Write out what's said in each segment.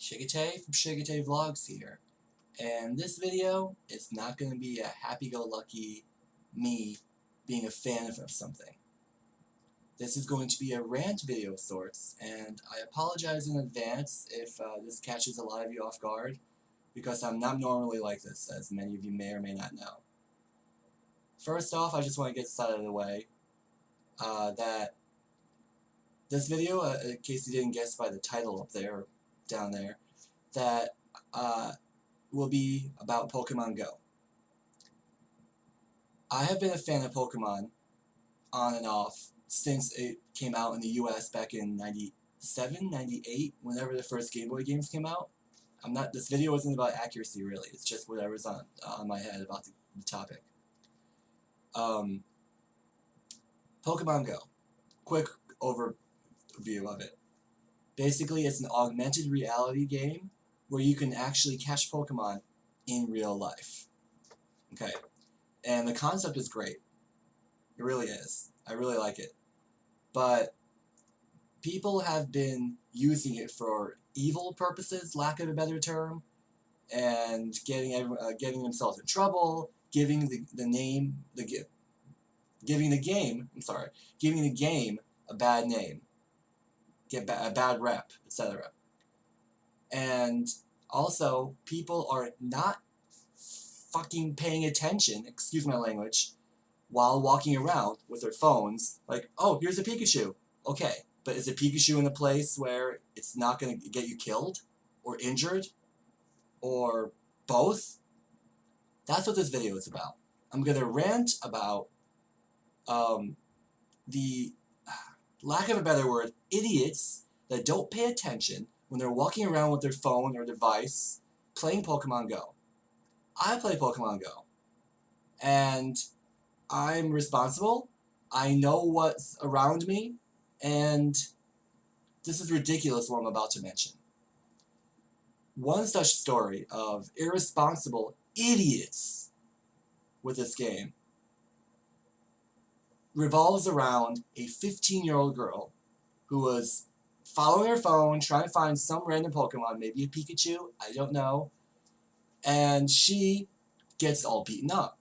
Shigate from Shigate Vlogs here, and this video is not going to be a happy-go-lucky me being a fan of something. This is going to be a rant video of sorts, and I apologize in advance if this catches a lot of you off guard, because I'm not normally like this, as many of you may or may not know. First off, I just want to get this out of the way, that this video, in case you didn't guess by the title up there, down there, that will be about Pokemon Go. I have been a fan of Pokemon on and off since it came out in the US back in 97, 98, whenever the first Game Boy games came out. This video isn't about accuracy really, it's just whatever's on my head about the topic. Pokemon Go. Quick overview of it. Basically, it's an augmented reality game where you can actually catch Pokemon in real life. Okay, and the concept is great. It really is. I really like it. But people have been using it for evil purposes, lack of a better term, and getting themselves in trouble, giving the game a bad name, a bad rep, etc. And also, people are not fucking paying attention, excuse my language, while walking around with their phones, like, oh, here's a Pikachu. Okay, but is a Pikachu in a place where it's not going to get you killed, or injured, or both? That's what this video is about. I'm going to rant about the, lack of a better word, idiots that don't pay attention when they're walking around with their phone or device playing Pokemon Go. I play Pokemon Go, and I'm responsible. I know what's around me, and this is ridiculous what I'm about to mention. One such story of irresponsible idiots with this game revolves around a 15-year-old girl who was following her phone, trying to find some random Pokemon, maybe a Pikachu, I don't know, and she gets all beaten up.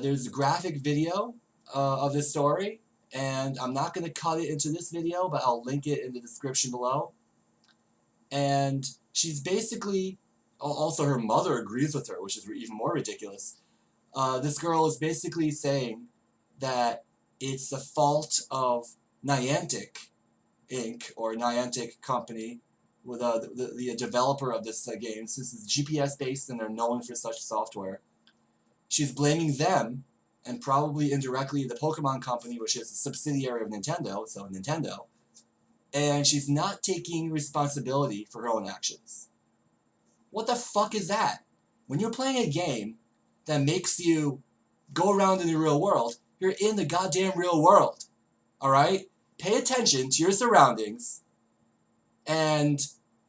There's a graphic video of this story, and I'm not going to cut it into this video, but I'll link it in the description below. And she's basically, also her mother agrees with her, which is even more ridiculous. This girl is basically saying that it's the fault of Niantic Inc., or Niantic Company, with the developer of this game, since it's GPS based and they're known for such software. She's blaming them, and probably indirectly the Pokemon Company, which is a subsidiary of Nintendo, so Nintendo, and she's not taking responsibility for her own actions. What the fuck is that? When you're playing a game that makes you go around in the real world, you're in the goddamn real world, alright? Pay attention to your surroundings, and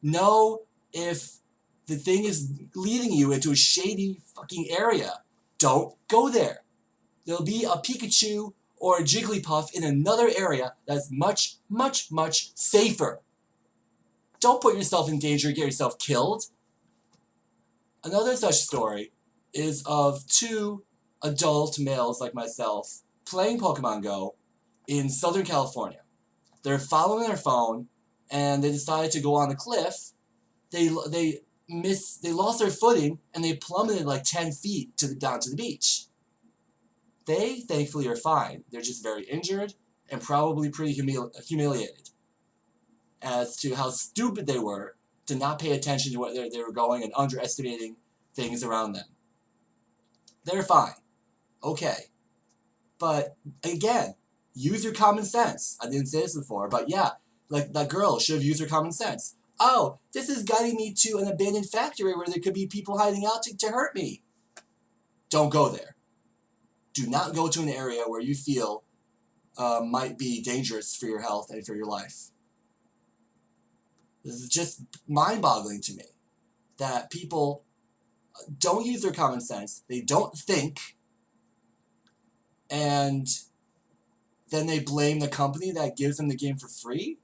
know if the thing is leading you into a shady fucking area. Don't go there. There'll be a Pikachu or a Jigglypuff in another area that's much, much, much safer. Don't put yourself in danger and get yourself killed. Another such story is of two adult males like myself playing Pokemon Go in Southern California. They're following their phone, and they decided to go on a cliff. They lost their footing, and they plummeted like 10 feet down to the beach. They, thankfully, are fine. They're just very injured and probably pretty humiliated as to how stupid they were to not pay attention to where they were going and underestimating things around them. They're fine. Okay. But, again, use your common sense. I didn't say this before, but yeah, like that girl should have used her common sense. Oh, this is guiding me to an abandoned factory where there could be people hiding out to hurt me. Don't go there. Do not go to an area where you feel might be dangerous for your health and for your life. This is just mind-boggling to me that people don't use their common sense, they don't think, and then they blame the company that gives them the game for free?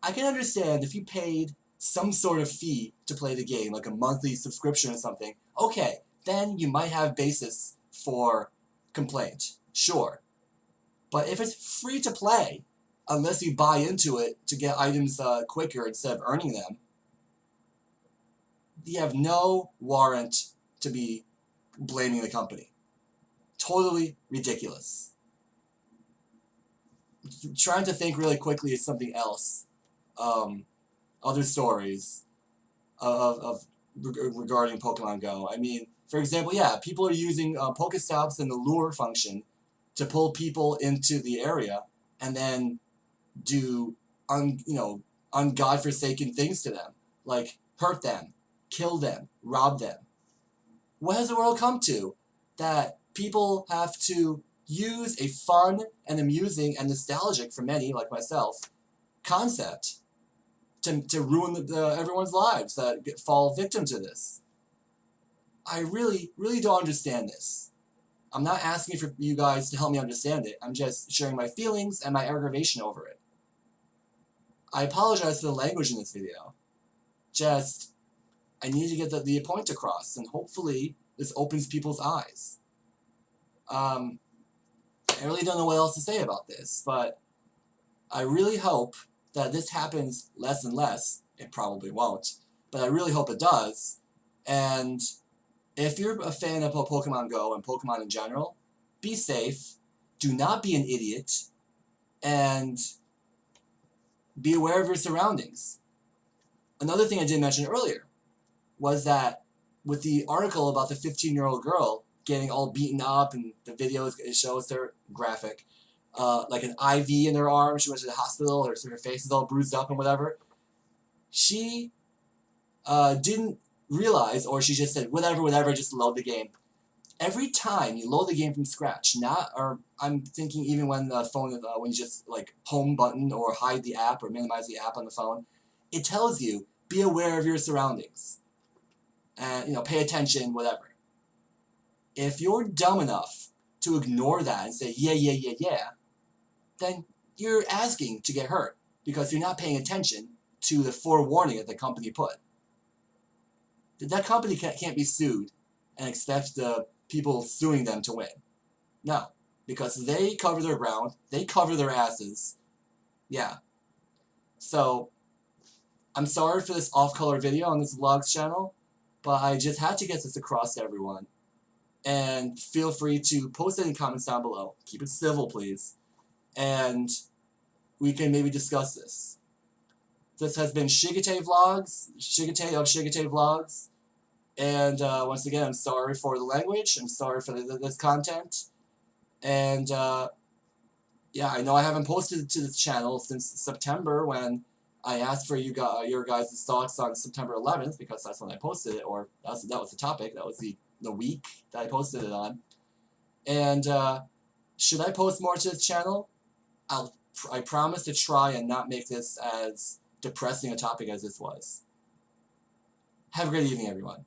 I can understand if you paid some sort of fee to play the game, like a monthly subscription or something, okay, then you might have basis for complaint, sure. But if it's free to play, unless you buy into it to get items quicker instead of earning them, you have no warrant to be blaming the company. Totally ridiculous. Trying to think really quickly is something else. Other stories of regarding Pokemon Go. I mean, for example, yeah, people are using Pokestops and the lure function to pull people into the area and then do ungodforsaken things to them, like hurt them, kill them, rob them. What has the world come to that people have to use a fun and amusing and nostalgic for many, like myself, concept to ruin everyone's lives that fall victim to this? I really, really don't understand this. I'm not asking for you guys to help me understand it. I'm just sharing my feelings and my aggravation over it. I apologize for the language in this video. Just, I need to get the point across, and hopefully this opens people's eyes. I really don't know what else to say about this, but I really hope that this happens less and less. It probably won't, but I really hope it does. And if you're a fan of Pokemon Go and Pokemon in general, be safe, do not be an idiot, and be aware of your surroundings. Another thing I didn't mention earlier was that with the article about the 15-year-old girl getting all beaten up, and the video it shows her graphic, like an IV in her arm, she went to the hospital, her face is all bruised up and whatever. She didn't realize, or she just said, whatever, just load the game. Every time you load the game from scratch, I'm thinking even when the phone, when you just like home button or hide the app or minimize the app on the phone, it tells you, be aware of your surroundings. And, pay attention, whatever. If you're dumb enough to ignore that and say, yeah, then you're asking to get hurt because you're not paying attention to the forewarning that the company put. That company can't be sued and expect the people suing them to win. No, because they cover their ground, they cover their asses. Yeah. So, I'm sorry for this off-color video on this vlogs channel, but I just had to get this across to everyone. And feel free to post any comments down below. Keep it civil, please. And we can maybe discuss this. This has been Shigete Vlogs, Shigete of Shigete Vlogs. And once again, I'm sorry for the language. I'm sorry for this content. And yeah, I know I haven't posted to this channel since September when I asked for your guys' thoughts on September 11th, because that's when I posted it, or that was the topic. That was the week that I posted it on. And should I post more to this channel? I promise to try and not make this as depressing a topic as this was. Have a great evening, everyone.